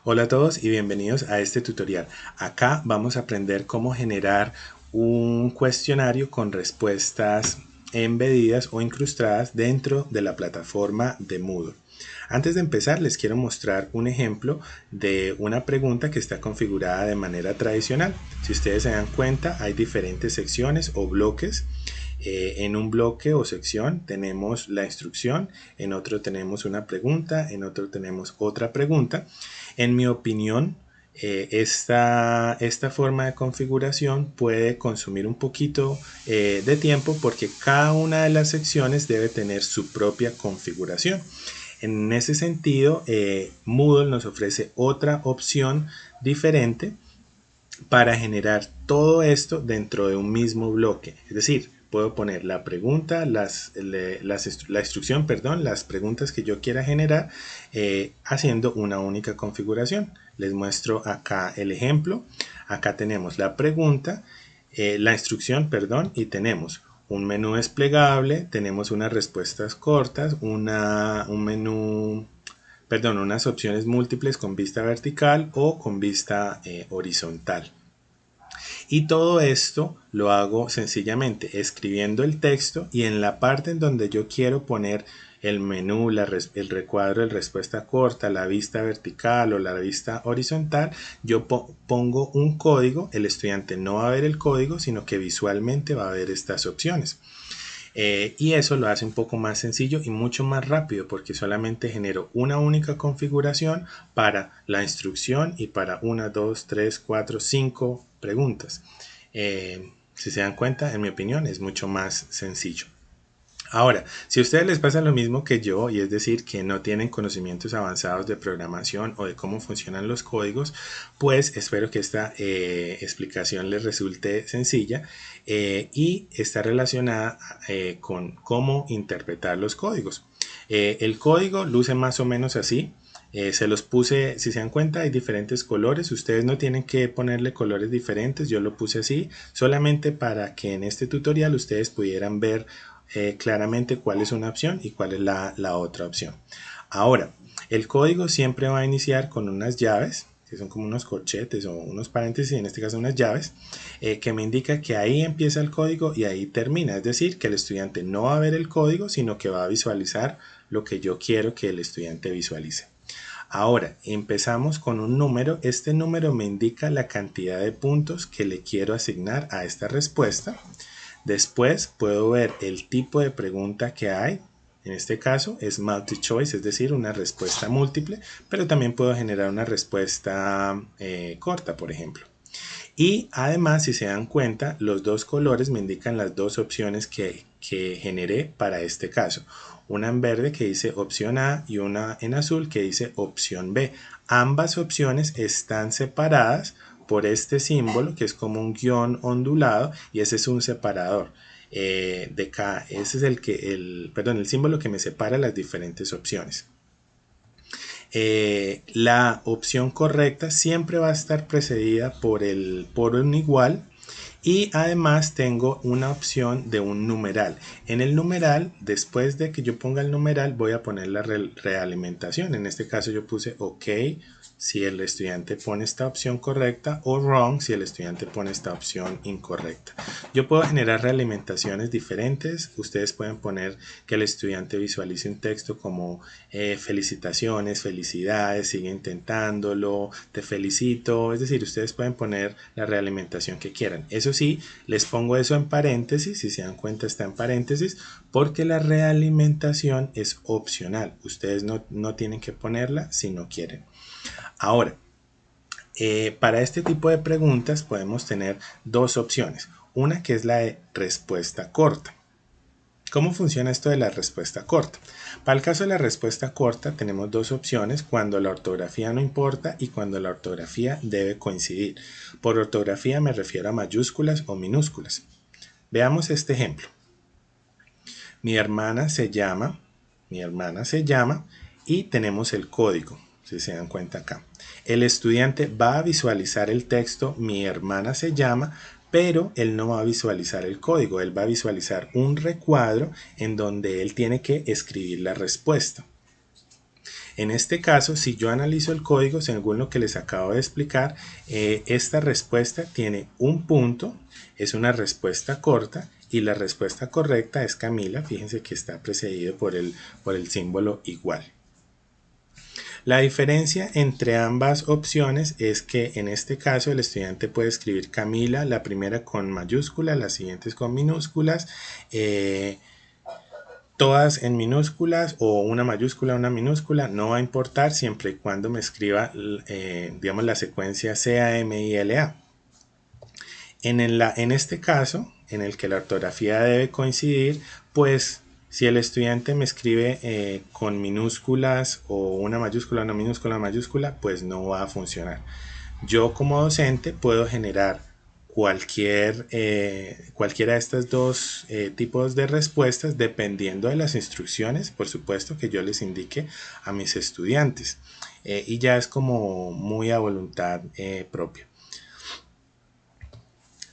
Hola a todos y bienvenidos a este tutorial. Acá vamos a aprender cómo generar un cuestionario con respuestas embedidas o incrustadas dentro de la plataforma de Moodle. Antes de empezar les quiero mostrar un ejemplo de una pregunta que está configurada de manera tradicional. Si ustedes se dan cuenta, hay diferentes secciones o bloques. En un bloque o sección tenemos la instrucción, en otro tenemos una pregunta, en otro tenemos otra pregunta. En mi opinión, esta forma de configuración puede consumir un poquito de tiempo porque cada una de las secciones debe tener su propia configuración. En ese sentido, Moodle nos ofrece otra opción diferente para generar todo esto dentro de un mismo bloque. Es decir, puedo poner la pregunta, la instrucción, perdón, las preguntas que yo quiera generar haciendo una única configuración. Les muestro acá el ejemplo. Acá tenemos la pregunta, la instrucción, perdón, y tenemos un menú desplegable, tenemos unas respuestas cortas, un menú, perdón, unas opciones múltiples con vista vertical o con vista horizontal. Y todo esto lo hago sencillamente escribiendo el texto y en la parte en donde yo quiero poner el menú, el recuadro de respuesta corta, la vista vertical o la vista horizontal, yo pongo un código. El estudiante no va a ver el código, sino que visualmente va a ver estas opciones. Y eso lo hace un poco más sencillo y mucho más rápido porque solamente genero una única configuración para la instrucción y para 1, 2, 3, 4, 5 preguntas. Si se dan cuenta, en mi opinión, es mucho más sencillo. Ahora, si a ustedes les pasa lo mismo que yo, y es decir, que no tienen conocimientos avanzados de programación o de cómo funcionan los códigos, pues espero que esta explicación les resulte sencilla y está relacionada con cómo interpretar los códigos. El código luce más o menos así. Se los puse, si se dan cuenta, hay diferentes colores. Ustedes no tienen que ponerle colores diferentes. Yo lo puse así solamente para que en este tutorial ustedes pudieran ver claramente cuál es una opción y cuál es la otra opción. Ahora, el código siempre va a iniciar con unas llaves, que son como unos corchetes o unos paréntesis, en este caso unas llaves, que me indica que ahí empieza el código y ahí termina. Es decir, que el estudiante no va a ver el código, sino que va a visualizar lo que yo quiero que el estudiante visualice. Ahora, empezamos con un número. Este número me indica la cantidad de puntos que le quiero asignar a esta respuesta. Después puedo ver el tipo de pregunta que hay. En este caso es multi-choice, es decir, una respuesta múltiple, pero también puedo generar una respuesta corta, por ejemplo. Y además, si se dan cuenta, los dos colores me indican las dos opciones que generé para este caso. Una en verde que dice opción A y una en azul que dice opción B. Ambas opciones están separadas por este símbolo que es como un guión ondulado y ese es un separador. De acá, ese es el símbolo que me separa las diferentes opciones. La opción correcta siempre va a estar precedida por un igual y además tengo una opción de un numeral. En el numeral, después de que yo ponga el numeral, voy a poner la realimentación. En este caso yo puse OK si el estudiante pone esta opción correcta o wrong si el estudiante pone esta opción incorrecta. Yo puedo generar realimentaciones diferentes. Ustedes pueden poner que el estudiante visualice un texto como felicitaciones, felicidades, sigue intentándolo, te felicito. Es decir, ustedes pueden poner la realimentación que quieran. Eso sí, les pongo eso en paréntesis. Si se dan cuenta, está en paréntesis porque la realimentación es opcional. Ustedes no tienen que ponerla si no quieren. Ahora, para este tipo de preguntas podemos tener dos opciones. Una que es la de respuesta corta. ¿Cómo funciona esto de la respuesta corta? Para el caso de la respuesta corta tenemos dos opciones: cuando la ortografía no importa y cuando la ortografía debe coincidir. Por ortografía me refiero a mayúsculas o minúsculas. Veamos este ejemplo. Mi hermana se llama y tenemos el código, si se dan cuenta acá. El estudiante va a visualizar el texto mi hermana se llama, pero él no va a visualizar el código. Él va a visualizar un recuadro en donde él tiene que escribir la respuesta. En este caso, si yo analizo el código, según lo que les acabo de explicar, esta respuesta tiene un punto, es una respuesta corta y la respuesta correcta es Camila. Fíjense que está precedido por el símbolo igual. La diferencia entre ambas opciones es que en este caso el estudiante puede escribir Camila, la primera con mayúscula, las siguientes con minúsculas, todas en minúsculas o una mayúscula, una minúscula, no va a importar siempre y cuando me escriba, digamos, la secuencia CAMILA. En este caso, en el que la ortografía debe coincidir, pues si el estudiante me escribe con minúsculas o una mayúscula, una mayúscula, pues no va a funcionar. Yo como docente puedo generar cualquiera de estos dos tipos de respuestas dependiendo de las instrucciones, por supuesto, que yo les indique a mis estudiantes. Y ya es como muy a voluntad propia.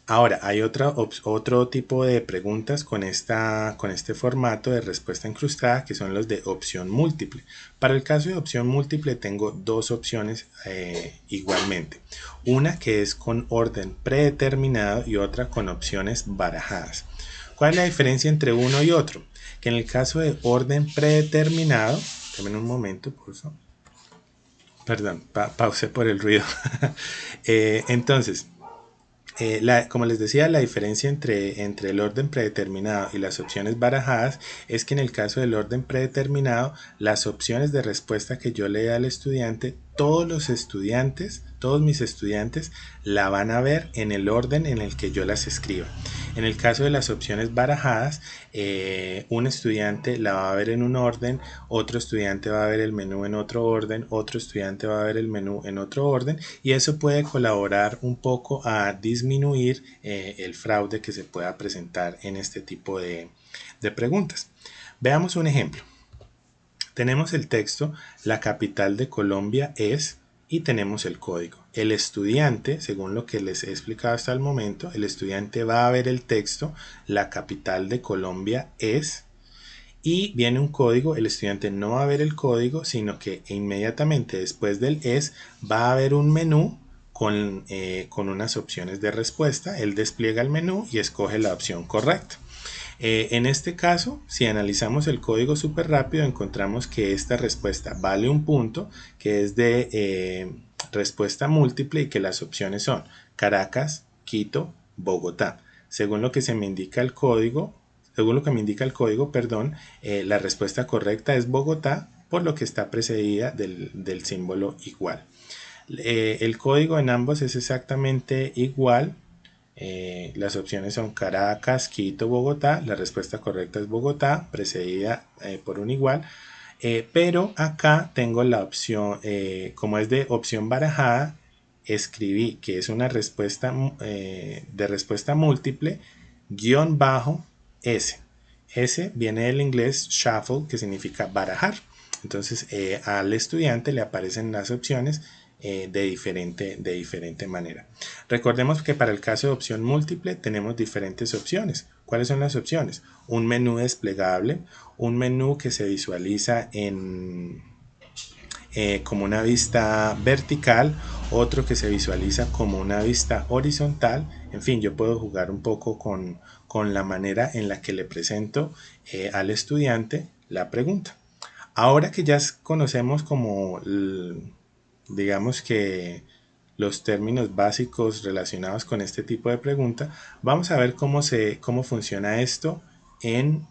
Ahora, hay otro tipo de preguntas con este formato de respuesta incrustada, que son los de opción múltiple. Para el caso de opción múltiple tengo dos opciones igualmente. Una que es con orden predeterminado y otra con opciones barajadas. ¿Cuál es la diferencia entre uno y otro? Que en el caso de orden predeterminado, denme un momento, por favor. Perdón, pausé por el ruido. Entonces, como les decía, la diferencia entre el orden predeterminado y las opciones barajadas es que en el caso del orden predeterminado, las opciones de respuesta que yo le dé al estudiante, todos mis estudiantes la van a ver en el orden en el que yo las escriba. En el caso de las opciones barajadas, un estudiante la va a ver en un orden, otro estudiante va a ver el menú en otro orden, otro estudiante va a ver el menú en otro orden, y eso puede colaborar un poco a disminuir el fraude que se pueda presentar en este tipo de preguntas. Veamos un ejemplo. Tenemos el texto, la capital de Colombia es, y tenemos el código. El estudiante, según lo que les he explicado hasta el momento, el estudiante va a ver el texto, la capital de Colombia es, y viene un código. El estudiante no va a ver el código, sino que inmediatamente después del es va a haber un menú con unas opciones de respuesta. Él despliega el menú y escoge la opción correcta. En este caso, si analizamos el código súper rápido, encontramos que esta respuesta vale un punto, que es de respuesta múltiple y que las opciones son Caracas, Quito, Bogotá. Según lo que me indica el código, la respuesta correcta es Bogotá, por lo que está precedida del símbolo igual. El código en ambos es exactamente igual. Las opciones son Caracas, Quito, Bogotá. La respuesta correcta es Bogotá, precedida por un igual. Pero acá tengo la opción, como es de opción barajada, escribí que es una respuesta de respuesta múltiple, guión bajo S. S viene del inglés shuffle, que significa barajar. Entonces al estudiante le aparecen las opciones de diferente manera. Recordemos que para el caso de opción múltiple tenemos diferentes opciones. ¿Cuáles son las opciones? Un menú desplegable, un menú que se visualiza como una vista vertical, otro que se visualiza como una vista horizontal. En fin, yo puedo jugar un poco con la manera en la que le presento al estudiante la pregunta. Ahora que ya conocemos como digamos que los términos básicos relacionados con este tipo de pregunta, vamos a ver cómo funciona esto en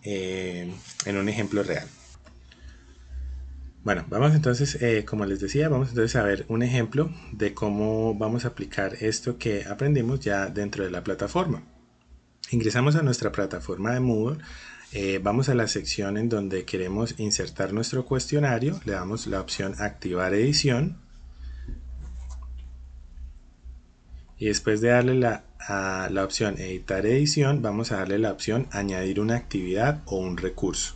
un ejemplo real. Bueno, vamos entonces, como les decía, vamos entonces a ver un ejemplo de cómo vamos a aplicar esto que aprendimos ya dentro de la plataforma. Ingresamos a nuestra plataforma de Moodle, vamos a la sección en donde queremos insertar nuestro cuestionario, le damos la opción activar edición y después de darle a la opción editar edición, vamos a darle la opción añadir una actividad o un recurso.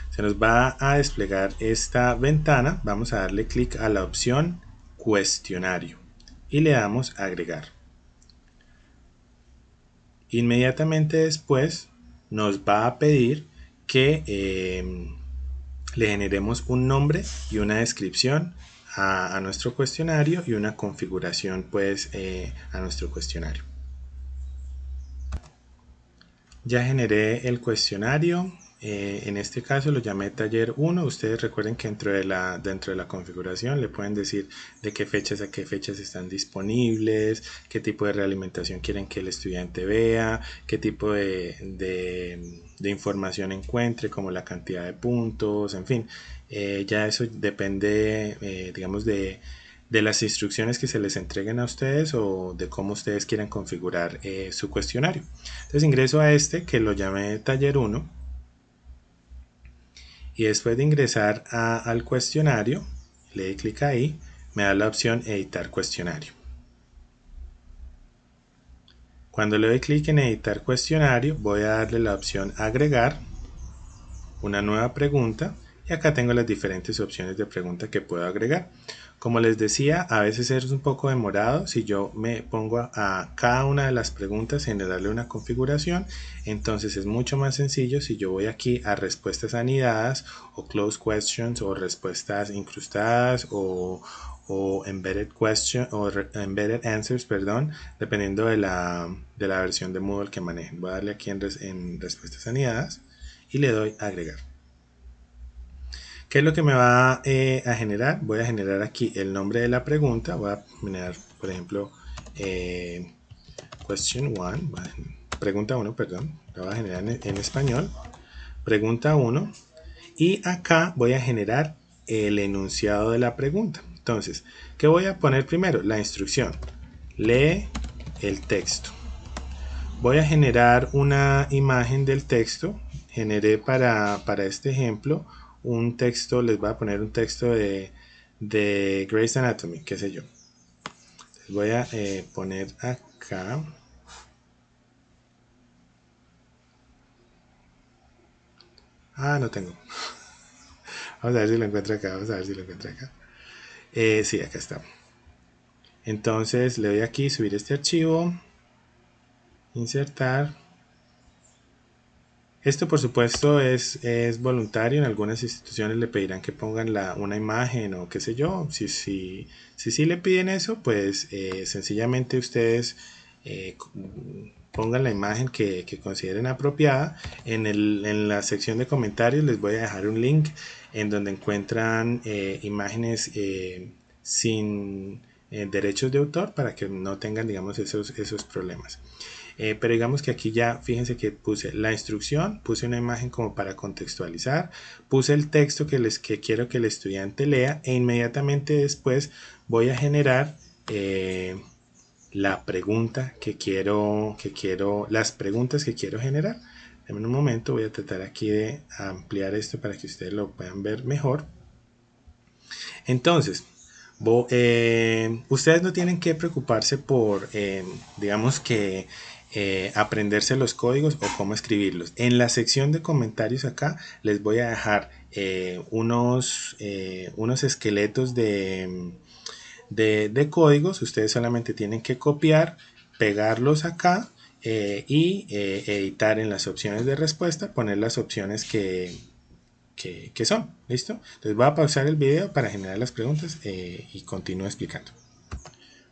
Se nos va a desplegar esta ventana, vamos a darle clic a la opción cuestionario y le damos agregar. Inmediatamente después nos va a pedir que le generemos un nombre y una descripción a nuestro cuestionario y una configuración pues a nuestro cuestionario. Ya generé el cuestionario, en este caso lo llamé taller 1. Ustedes recuerden que dentro de la configuración le pueden decir de qué fechas a qué fechas están disponibles, qué tipo de realimentación quieren que el estudiante vea, qué tipo de información encuentre, como la cantidad de puntos, en fin. Ya eso depende, digamos, de las instrucciones que se les entreguen a ustedes o de cómo ustedes quieran configurar su cuestionario. Entonces ingreso a este que lo llamé taller 1 y después de ingresar al cuestionario, le doy clic ahí, me da la opción editar cuestionario. Cuando le doy clic en editar cuestionario, voy a darle la opción agregar una nueva pregunta y acá tengo las diferentes opciones de pregunta que puedo agregar. Como les decía, a veces es un poco demorado si yo me pongo a cada una de las preguntas generarle una configuración. Entonces es mucho más sencillo si yo voy aquí a respuestas anidadas o closed questions o respuestas incrustadas o embedded question o embedded answers, perdón, dependiendo de la versión de Moodle que manejen. Voy a darle aquí en respuestas anidadas y le doy a agregar. ¿Qué es lo que me va a generar? Voy a generar aquí el nombre de la pregunta. Voy a generar, por ejemplo, question 1, pregunta 1, perdón. La voy a generar en español. Pregunta 1. Y acá voy a generar el enunciado de la pregunta. Entonces, ¿qué voy a poner primero? La instrucción. Lee el texto. Voy a generar una imagen del texto. Generé para este ejemplo un texto, les voy a poner un texto de Grey's Anatomy, qué sé yo. Les voy a poner acá. No tengo. Vamos a ver si lo encuentro acá, vamos a ver si lo encuentro acá. Sí, acá está. Entonces le doy aquí, subir este archivo, insertar. Esto por supuesto es voluntario, en algunas instituciones le pedirán que pongan una imagen o qué sé yo. Si le piden eso, pues sencillamente ustedes pongan la imagen que consideren apropiada. En la sección de comentarios les voy a dejar un link en donde encuentran imágenes sin derechos de autor para que no tengan, digamos, esos problemas. Pero digamos que aquí ya fíjense que puse la instrucción, puse una imagen como para contextualizar, puse el texto que quiero que el estudiante lea e inmediatamente después voy a generar la pregunta las preguntas que quiero generar. En un momento voy a tratar aquí de ampliar esto para que ustedes lo puedan ver mejor. Entonces, ustedes no tienen que preocuparse por, digamos que, aprenderse los códigos o cómo escribirlos. En la sección de comentarios acá les voy a dejar unos esqueletos de códigos. Ustedes solamente tienen que copiar, pegarlos acá y editar en las opciones de respuesta, poner las opciones que son, ¿listo? Entonces voy a pausar el video para generar las preguntas y continúo explicando.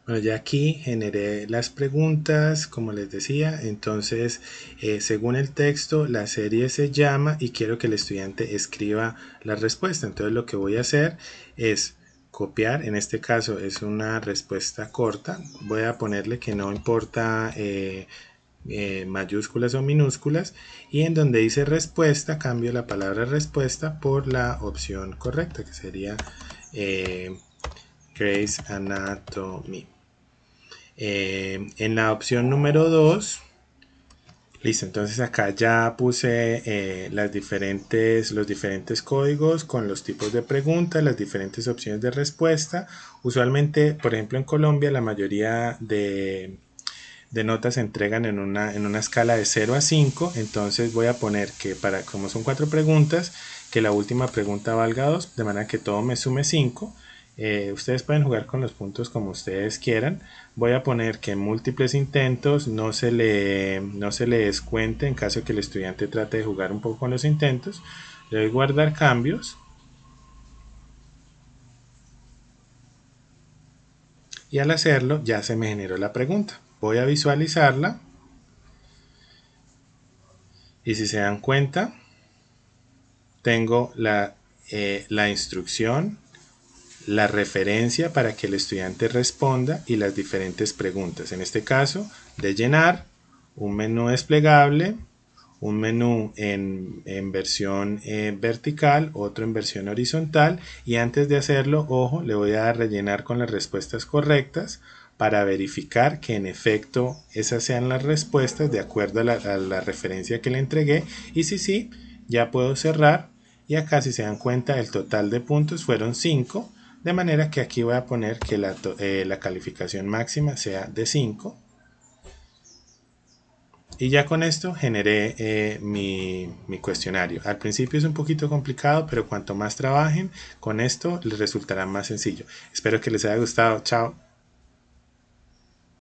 Bueno, ya aquí generé las preguntas, como les decía. Entonces, según el texto, la serie se llama y quiero que el estudiante escriba la respuesta. Entonces lo que voy a hacer es copiar, en este caso es una respuesta corta. Voy a ponerle que no importa mayúsculas o minúsculas, y en donde dice respuesta cambio la palabra respuesta por la opción correcta, que sería Grey's Anatomy. En la opción número 2, listo, entonces acá ya puse los diferentes códigos con los tipos de preguntas, las diferentes opciones de respuesta. Usualmente, por ejemplo, en Colombia la mayoría de notas se entregan en una escala de 0 a 5. Entonces voy a poner que como son 4 preguntas, que la última pregunta valga 2, de manera que todo me sume 5. Ustedes pueden jugar con los puntos como ustedes quieran. Voy a poner que en múltiples intentos no se le descuente en caso de que el estudiante trate de jugar un poco con los intentos. Le doy guardar cambios y al hacerlo ya se me generó la pregunta. Voy a visualizarla y si se dan cuenta tengo la instrucción, la referencia para que el estudiante responda y las diferentes preguntas. En este caso, de llenar, un menú desplegable, un menú en versión vertical, otro en versión horizontal, y antes de hacerlo, ojo, le voy a dar rellenar con las respuestas correctas para verificar que en efecto esas sean las respuestas de acuerdo a la referencia que le entregué, y si sí, ya puedo cerrar. Y acá, si se dan cuenta, el total de puntos fueron 5, de manera que aquí voy a poner que la calificación máxima sea de 5. Y ya con esto generé mi cuestionario. Al principio es un poquito complicado, pero cuanto más trabajen con esto les resultará más sencillo. Espero que les haya gustado. Chao.